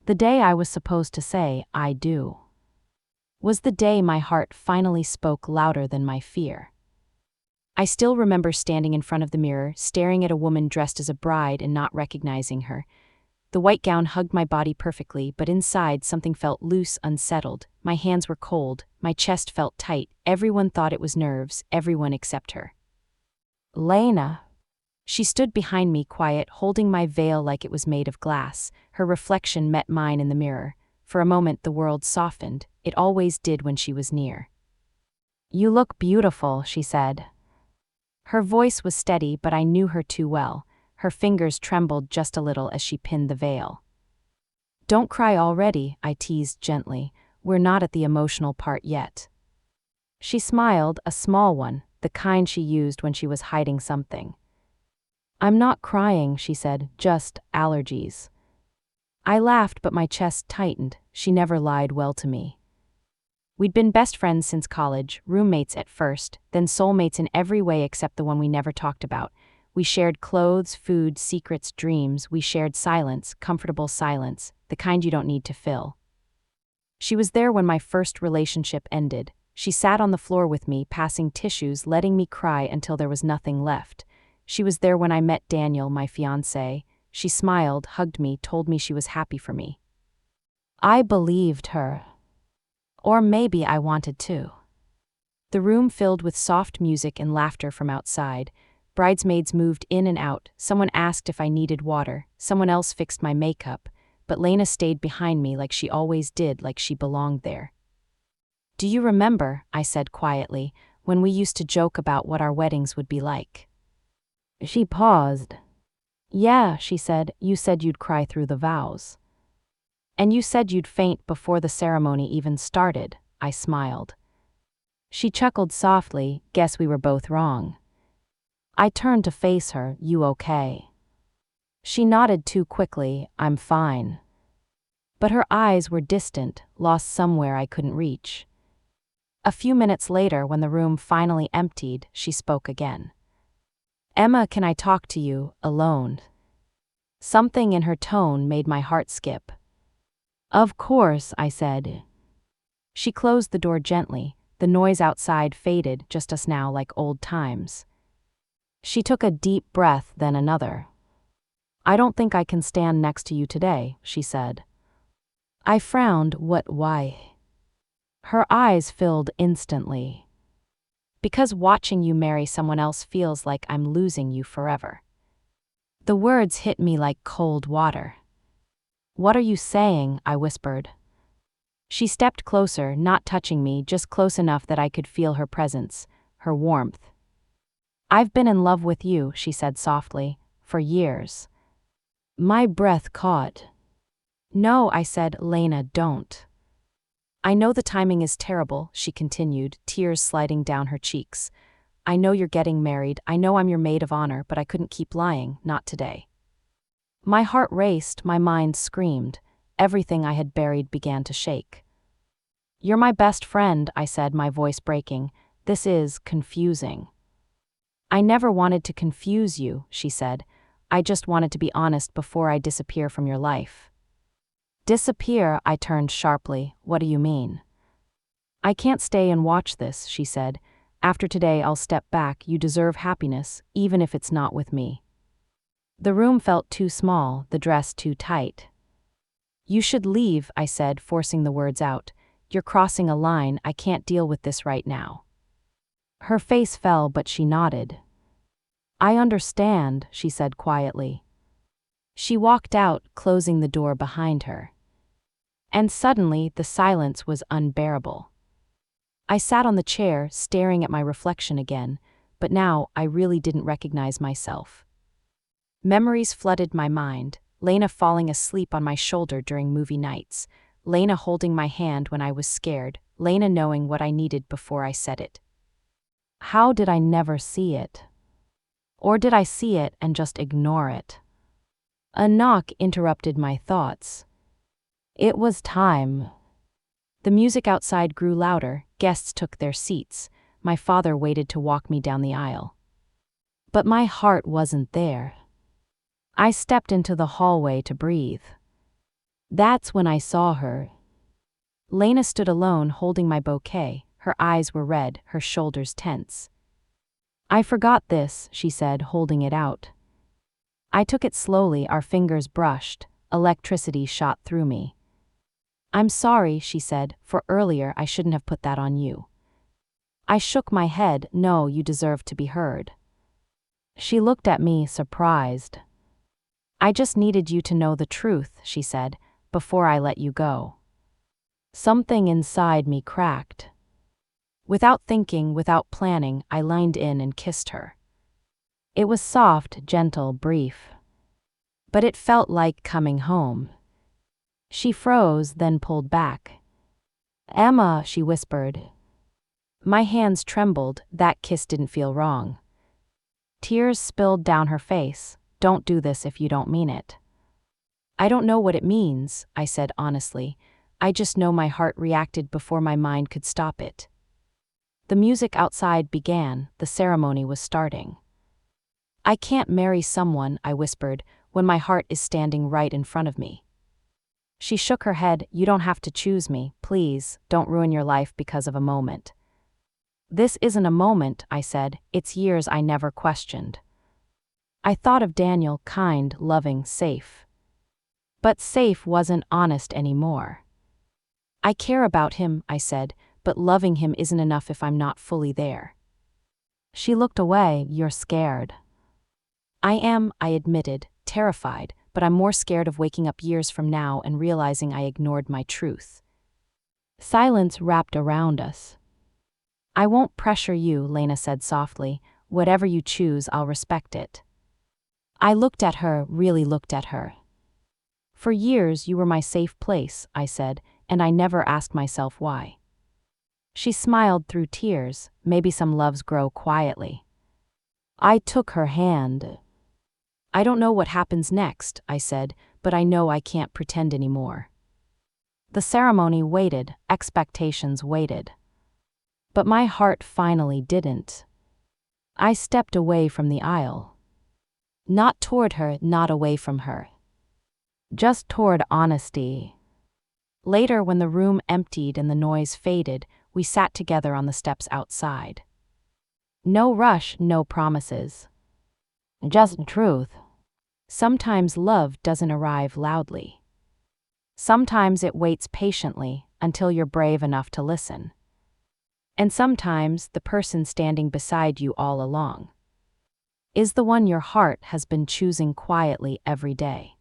The day I was supposed to say, "I do," was the day my heart finally spoke louder than my fear. I still remember standing in front of the mirror, staring at a woman dressed as a bride and not recognizing her. The white gown hugged my body perfectly, but inside something felt loose, unsettled. My hands were cold, my chest felt tight. Everyone thought it was nerves, everyone except her. "Lena." She stood behind me, quiet, holding my veil like it was made of glass. Her reflection met mine in the mirror. For a moment the world softened. It always did when she was near. "You look beautiful," she said. Her voice was steady, but I knew her too well. Her fingers trembled just a little as she pinned the veil. "Don't cry already," I teased gently. "We're not at the emotional part yet." She smiled, a small one, the kind she used when she was hiding something. "I'm not crying," she said, "just allergies." I laughed, but my chest tightened. She never lied well to me. We'd been best friends since college, roommates at first, then soulmates in every way except the one we never talked about. We shared clothes, food, secrets, dreams. We shared silence, comfortable silence, the kind you don't need to fill. She was there when my first relationship ended. She sat on the floor with me, passing tissues, letting me cry until there was nothing left. She was there when I met Daniel, my fiancé. She smiled, hugged me, told me she was happy for me. I believed her. Or maybe I wanted to. The room filled with soft music and laughter from outside. Bridesmaids moved in and out. Someone asked if I needed water. Someone else fixed my makeup. But Lena stayed behind me like she always did, like she belonged there. "Do you remember," I said quietly, "when we used to joke about what our weddings would be like?" She paused. "Yeah," she said, "you said you'd cry through the vows. And you said you'd faint before the ceremony even started." I smiled. She chuckled softly. "Guess we were both wrong." I turned to face her. "You okay?" She nodded too quickly. "I'm fine." But her eyes were distant, lost somewhere I couldn't reach. A few minutes later, when the room finally emptied, she spoke again. "Emma, can I talk to you, alone?" Something in her tone made my heart skip. "Of course," I said. She closed the door gently. The noise outside faded, just us now, like old times. She took a deep breath, then another. "I don't think I can stand next to you today," she said. I frowned. Why?" Her eyes filled instantly. "Because watching you marry someone else feels like I'm losing you forever." The words hit me like cold water. "What are you saying?" I whispered. She stepped closer, not touching me, just close enough that I could feel her presence, her warmth. "I've been in love with you," she said softly, "for years." My breath caught. "No," I said. "Lena, don't." "I know the timing is terrible," she continued, tears sliding down her cheeks. "I know you're getting married, I know I'm your maid of honor, but I couldn't keep lying, not today." My heart raced, my mind screamed. Everything I had buried began to shake. "You're my best friend," I said, my voice breaking. "This is confusing." "I never wanted to confuse you," she said. "I just wanted to be honest before I disappear from your life." "Disappear?" I turned sharply. "What do you mean?" "I can't stay and watch this," she said. "After today I'll step back. You deserve happiness, even if it's not with me." The room felt too small, the dress too tight. "You should leave," I said, forcing the words out. "You're crossing a line. I can't deal with this right now." Her face fell, but she nodded. "I understand," she said quietly. She walked out, closing the door behind her. And suddenly, the silence was unbearable. I sat on the chair, staring at my reflection again, but now I really didn't recognize myself. Memories flooded my mind. Lena falling asleep on my shoulder during movie nights. Lena holding my hand when I was scared. Lena knowing what I needed before I said it. How did I never see it? Or did I see it and just ignore it? A knock interrupted my thoughts. It was time. The music outside grew louder, guests took their seats. My father waited to walk me down the aisle. But my heart wasn't there. I stepped into the hallway to breathe. That's when I saw her. Lena stood alone holding my bouquet. Her eyes were red, her shoulders tense. I forgot this, she said, holding it out. I took it slowly, our fingers brushed. Electricity shot through me. I'm sorry, she said, for earlier I shouldn't have put that on you. I shook my head. No, you deserve to be heard. She looked at me, surprised. I just needed you to know the truth, she said, before I let you go. Something inside me cracked. Without thinking, without planning, I leaned in and kissed her. It was soft, gentle, brief. But it felt like coming home. She froze, then pulled back. Emma, she whispered. My hands trembled. That kiss didn't feel wrong. Tears spilled down her face. Don't do this if you don't mean it. I don't know what it means, I said honestly. I just know my heart reacted before my mind could stop it. The music outside began. The ceremony was starting. I can't marry someone, I whispered, when my heart is standing right in front of me. She shook her head. You don't have to choose me. Please, don't ruin your life because of a moment. This isn't a moment, I said. It's years I never questioned. I thought of Daniel, kind, loving, safe. But safe wasn't honest anymore. I care about him, I said, but loving him isn't enough if I'm not fully there. She looked away. You're scared. I am, I admitted, terrified, but I'm more scared of waking up years from now and realizing I ignored my truth. Silence wrapped around us. I won't pressure you, Lena said softly. Whatever you choose, I'll respect it. I looked at her, really looked at her. For years you were my safe place, I said, and I never asked myself why. She smiled through tears. Maybe some loves grow quietly. I took her hand. I don't know what happens next, I said, but I know I can't pretend anymore. The ceremony waited, expectations waited. But my heart finally didn't. I stepped away from the aisle. Not toward her, not away from her. Just toward honesty. Later, when the room emptied and the noise faded, we sat together on the steps outside. No rush, no promises. Just truth. Sometimes love doesn't arrive loudly. Sometimes it waits patiently until you're brave enough to listen. And sometimes the person standing beside you all along is the one your heart has been choosing quietly every day.